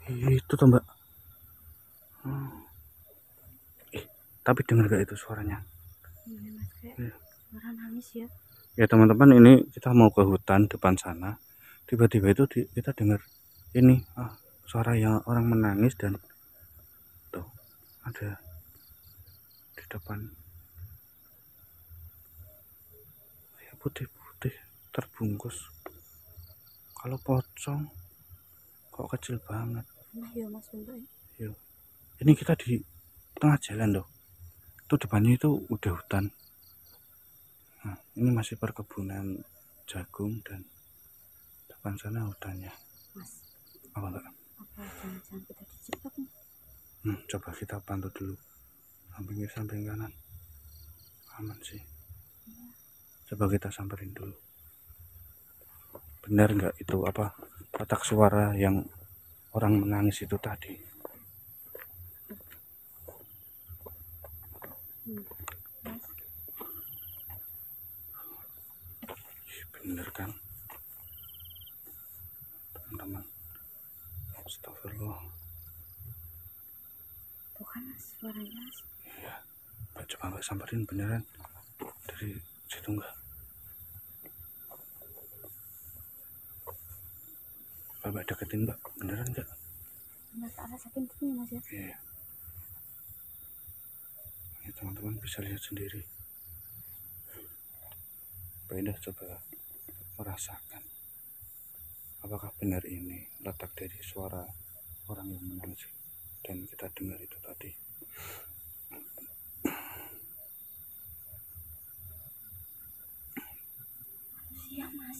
Itu tuh mbak. Tapi dengar gak itu suaranya? Iya mas, kayak suara nangis ya. Ya teman-teman, ini kita mau ke hutan depan sana. Tiba-tiba itu kita dengar ini suara yang orang menangis, dan tuh ada di depan ya, putih-putih terbungkus. Kalau pocong kok kecil banget. Nah ya mas, bentuknya. Yo. Ini kita di tengah jalan loh. Itu depannya itu udah hutan. Nah, ini masih perkebunan jagung dan depan sana hutannya. Mas, Apa enggak? apa jangan-jangan kita dijebak nih? Coba kita pantau dulu. Samping kiri, samping kanan. Aman sih. Coba kita samperin dulu. Benar nggak itu apa kotak suara yang orang menangis itu tadi? Mas, Bener kan teman-teman? Astagfirullah. tuh kan mas, suaranya mas. Iya, coba nggak samperin beneran dari situ nggak? Mbak deketin mbak, beneran nggak? Mas, arah saking tuh mas ya. Iya. Ini teman-teman bisa lihat sendiri. Mbak Indah coba merasakan apakah benar ini letak dari suara orang yang menangis dan kita dengar itu tadi. Iya mas.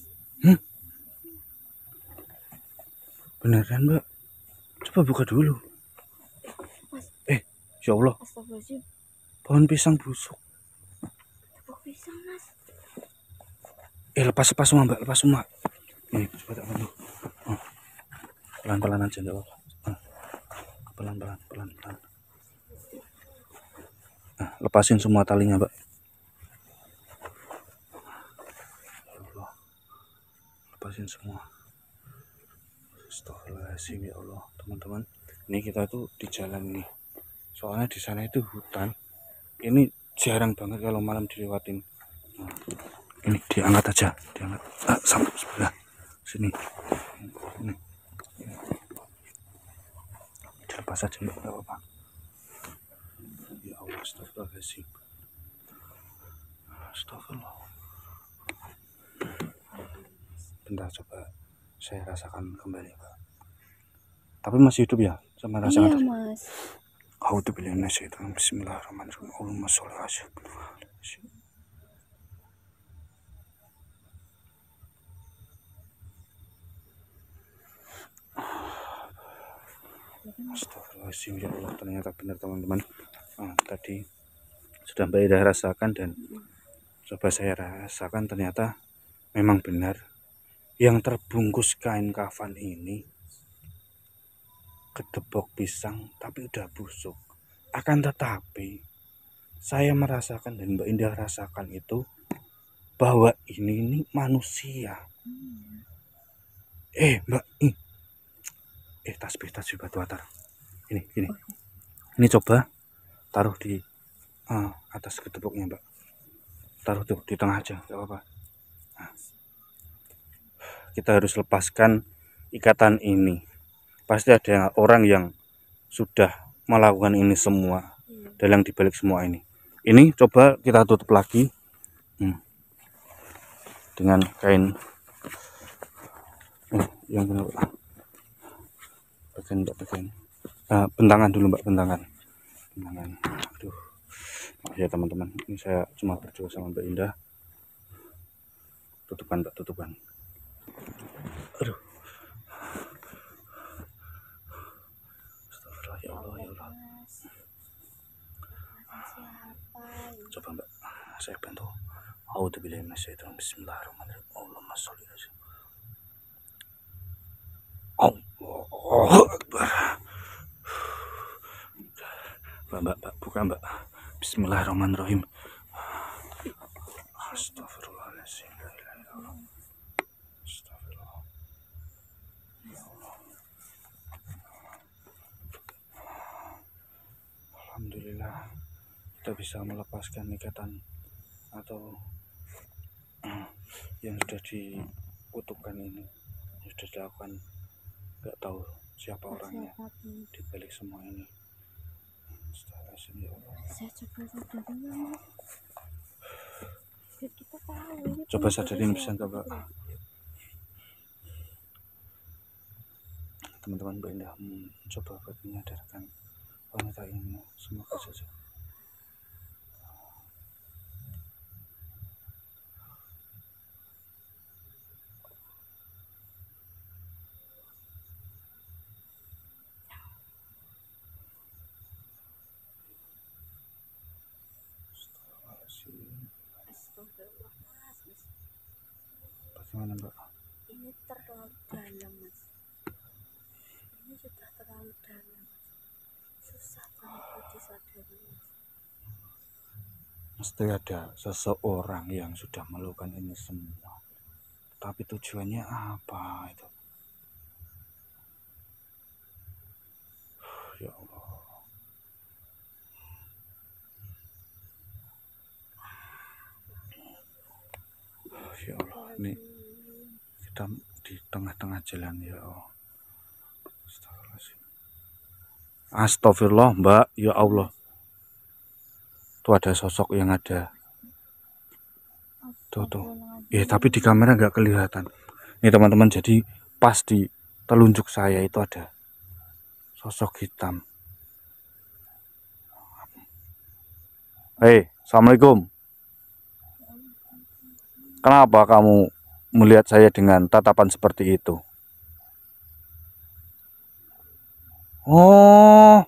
Beneran mbak, coba buka dulu. Mas, Ya Allah, astagfirullahaladzim. pohon pisang busuk. Kok pisang mas? Lepas semua mbak, lepas semua. Ini coba tak bantu. Pelan-pelan aja, nggak apa-apa. Pelan-pelan, pelan-pelan. Lepasin semua talinya mbak. Lepasin semua. Astagfirullahaladzim, ya Allah teman-teman. Ini kita tuh di jalan nih. Soalnya di sana itu hutan. Ini jarang banget kalau malam dilewatin. Ini diangkat aja, diangkat. Sampai sebelah sini. Ini. Dilepas aja, nggak apa-apa. Ya Allah, astagfirullahaladzim. Astagfirullah. Bentar, coba saya rasakan kembali Pak. Tapi masih hidup ya sama rasakan? Iya mas. A'udzubillahi minasyaitonir rajim. Bismillahirrahmanirrahim. Allahumma sholli ala sayyidina. Astagfirullahaladzim, ya Allah, ternyata benar teman-teman. Tadi sudah Mbak Ida rasakan dan coba saya rasakan, ternyata memang benar yang terbungkus kain kafan ini kedebok pisang tapi udah busuk. Akan tetapi saya merasakan dan Mbak Indah rasakan itu bahwa ini manusia. Mbak, tasbih batu atar. Ini coba taruh di atas kedeboknya Mbak. Taruh tuh di tengah aja, nggak apa-apa. Kita harus lepaskan ikatan ini. Pasti ada orang yang sudah melakukan ini semua, dalang dibalik semua ini. Ini coba kita tutup lagi dengan kain yang benar. Bagian bentangan dulu Mbak, bentangan. Aduh, maaf ya teman-teman, ini saya cuma berdua sama Mbak Indah. Tutupan Mbak, tutupan. Aduh. Astagfirullah, ya Allah, ya Allah. Coba Mbak, saya bantu. A'udzubillahi minasyaitonir rajim. Bismillahirrahmanirrahim. Allahumma sholli ala sayyidina. Allahu Akbar. Mbak, buka Mbak. Bismillahirrahmanirrahim. Astagfirullahaladzim. Astagfirullah. Ya Allah. supaya kita bisa melepaskan ikatan atau yang sudah dikutukan ini, yang sudah dilakukan. Nggak tahu siapa orangnya di balik semua ini. Ya Allah. Saya coba sadarin ya, Mas. Biar kita tahu ini Coba penyebabnya sadarin bisa siapa nggak, Mbak? gitu loh. Teman-teman, Mbak Indah coba buat menyadarkan wanita ini. Semoga saja. Astagfirullah, Mas. Bagaimana, Mbak? Ini terlalu dalam, Mas. Ini sudah terlalu dalam, Mas. Susah banget buat disadari, Mas. Mesti ada seseorang yang sudah melakukan ini semua. Tapi tujuannya apa itu? Ya Allah. Ya Allah, ini kita di tengah-tengah jalan, ya Allah. Astagfirullah, Mbak, ya Allah. Tuh ada sosok yang ada. Tuh. Tapi di kamera nggak kelihatan. Ini teman-teman, jadi pas di telunjuk saya itu ada sosok hitam. Hei, Assalamualaikum. Kenapa kamu melihat saya dengan tatapan seperti itu? Oh,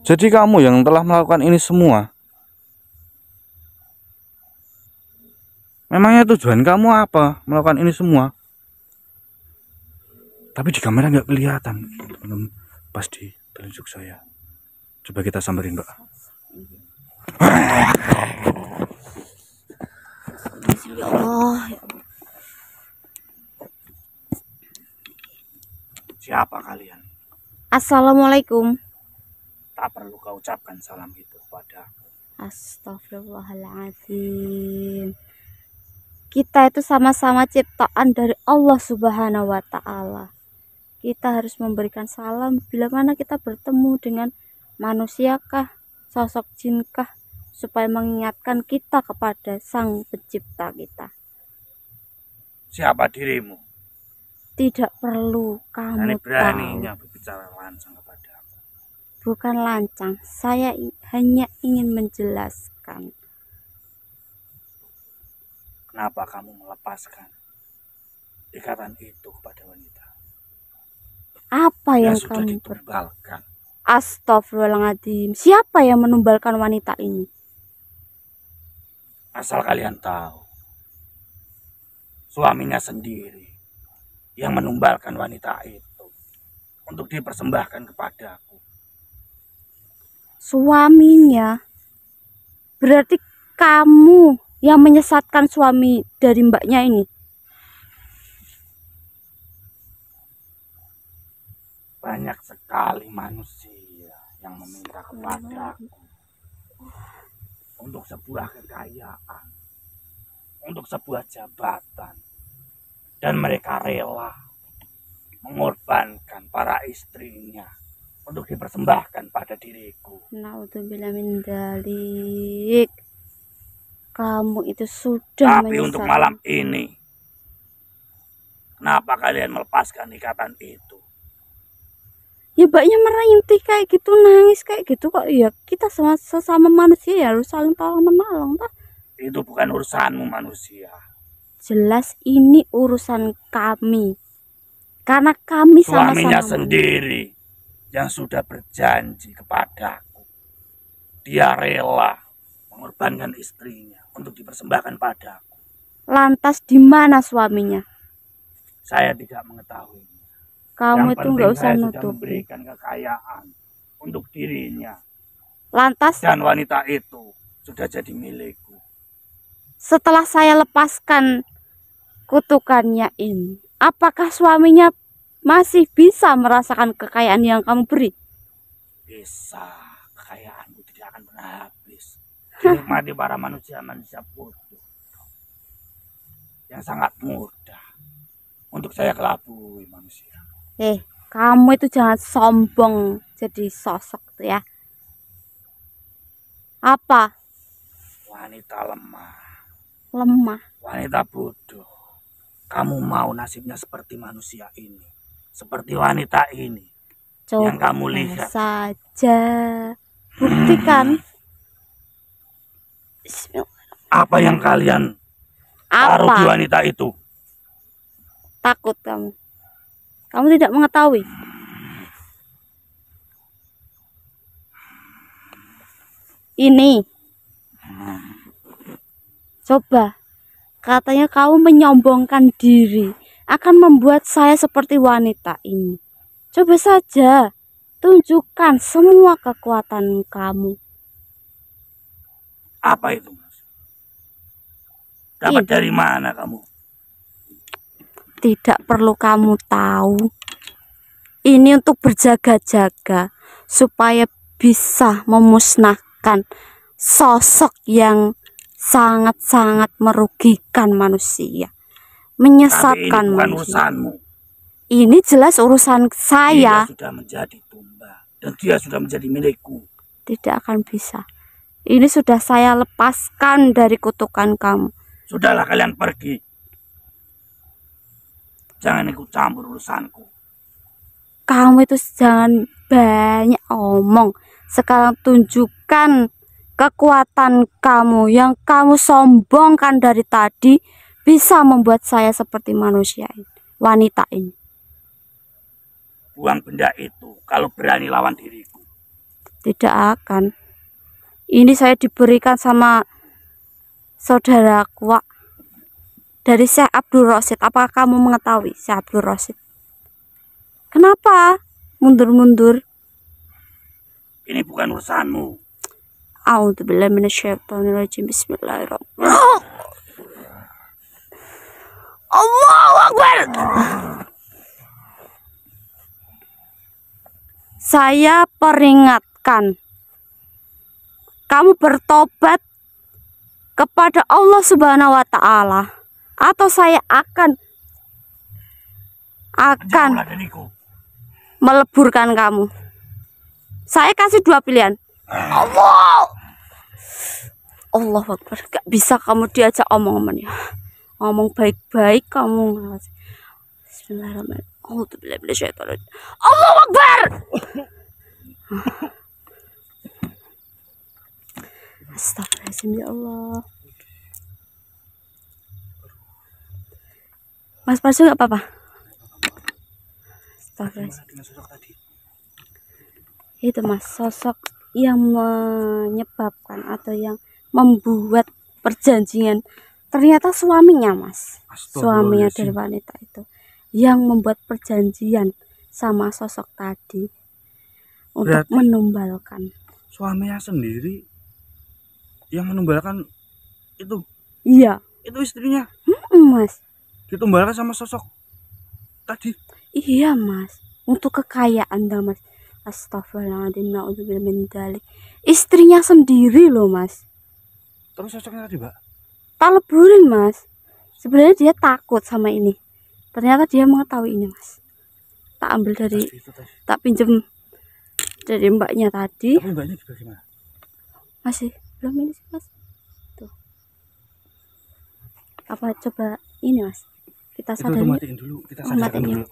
jadi kamu yang telah melakukan ini semua. Memangnya tujuan kamu apa melakukan ini semua? Tapi di kamera nggak kelihatan, teman-teman. Pas di telunjuk saya. Coba kita samperin, Mbak. Ya Allah, ya Allah. Siapa kalian? Assalamualaikum. Tak perlu kau ucapkan salam itu pada aku. Astagfirullahaladzim. Kita itu sama-sama ciptaan dari Allah Subhanahu wa Ta'ala. Kita harus memberikan salam bila mana kita bertemu dengan manusiakah, sosok jinkah, supaya mengingatkan kita kepada Sang Pencipta kita. Siapa dirimu? Tidak perlu kamu Beraninya tahu. berbicara lancang kepada aku. Bukan lancang, saya hanya ingin menjelaskan. Kenapa kamu melepaskan ikatan itu kepada wanita? Apa yang sudah kamu ditumbalkan? Astagfirullahaladzim. Siapa yang menumbalkan wanita ini? Asal kalian tahu, suaminya sendiri yang menumbalkan wanita itu untuk dipersembahkan kepadaku. Suaminya? Berarti kamu yang menyesatkan suami dari mbaknya ini? Banyak sekali manusia yang meminta kepadaku untuk sebuah kekayaan, untuk sebuah jabatan, dan mereka rela mengorbankan para istrinya untuk dipersembahkan pada diriku. Naudzubillah min dzalik. Kamu itu sudah Tapi untuk malam ini, kenapa kalian melepaskan ikatan itu? Ya mbaknya merintih kayak gitu, nangis kayak gitu kok. Ya kita sesama manusia ya harus saling tolong menolong toh. Itu bukan urusanmu manusia. Jelas ini urusan kami. Karena kami sama-sama suaminya sendiri yang sudah berjanji kepadaku. Dia rela mengorbankan istrinya untuk dipersembahkan padaku. Lantas di mana suaminya? Saya tidak mengetahui. Kamu itu nggak usah sudah nutupi. memberikan kekayaan untuk dirinya. Lantas Dan wanita itu sudah jadi milikku. setelah saya lepaskan kutukannya ini, apakah suaminya masih bisa merasakan kekayaan yang kamu beri? Bisa, kekayaanku tidak akan pernah habis. Dinikmati para manusia-manusia bodoh yang sangat mudah untuk saya kelabui manusia. Kamu itu jangan sombong jadi sosok tuh ya. Apa? Wanita lemah, wanita bodoh. Kamu mau nasibnya seperti manusia ini, seperti wanita ini. Coba yang kamu lihat saja, buktikan. Apa yang kalian taruh di wanita itu? Takut kamu? Kamu tidak mengetahui? Ini. Coba. Katanya kamu menyombongkan diri akan membuat saya seperti wanita ini. Coba saja. Tunjukkan semua kekuatan kamu. Apa itu, Mas? Dapat dari mana kamu? Tidak perlu kamu tahu. Ini untuk berjaga-jaga supaya bisa memusnahkan sosok yang sangat-sangat merugikan manusia, menyesatkan manusia. Ini jelas urusan saya. Dia sudah menjadi tumba dan dia sudah menjadi milikku. Tidak akan bisa. Ini sudah saya lepaskan dari kutukan kamu. Sudahlah, kalian pergi. Jangan ikut campur urusanku. Kamu itu jangan banyak omong. Sekarang tunjukkan kekuatan kamu yang kamu sombongkan dari tadi, bisa membuat saya seperti manusia ini, wanita ini. Buang benda itu kalau berani lawan diriku. Tidak akan. Ini saya diberikan sama saudaraku dari Syekh Abdul Rosid. Apakah kamu mengetahui Syekh Abdul Rosid? Kenapa mundur-mundur? Ini bukan urusanmu. A'udzubillahi minasyaitonirrajim. Bismillahirrahmanirrahim. Allahu Akbar. Saya peringatkan, kamu bertobat kepada Allah Subhanahu wa Ta'ala, atau saya akan meleburkan kamu. Saya kasih dua pilihan. Allah Akbar. Gak bisa kamu diajak omong-omongnya. Ngomong baik-baik kamu. Bismillahirrahmanirrahim. Allahu Akbar. Astagfirullahaladzim, ya Allah. Mas Parsu gak apa-apa? Astagfirullahaladzim. Itu Mas, sosok yang menyebabkan atau yang membuat perjanjian, ternyata suaminya Mas, suaminya dari wanita itu yang membuat perjanjian sama sosok tadi untuk menumbalkan. Suaminya sendiri yang menumbalkan itu? Iya. Itu istrinya? Mas. Ditumbalkan sama sosok tadi? Iya Mas, untuk kekayaan dah Mas. Astagfirullahaladzim, na'udzubillah min dzalik. Istrinya sendiri loh Mas. Terus sosoknya tadi, Mbak? Tak leburin Mas. Sebenarnya dia takut sama ini. Ternyata dia mengetahui ini Mas. Tak ambil dari, tak pinjem dari mbaknya tadi. Tapi mbaknya juga gimana? Masih belum ini sih Mas. Tuh. Apa coba ini Mas? Kita sadari. Matiin dulu, kita sadarkan dulu.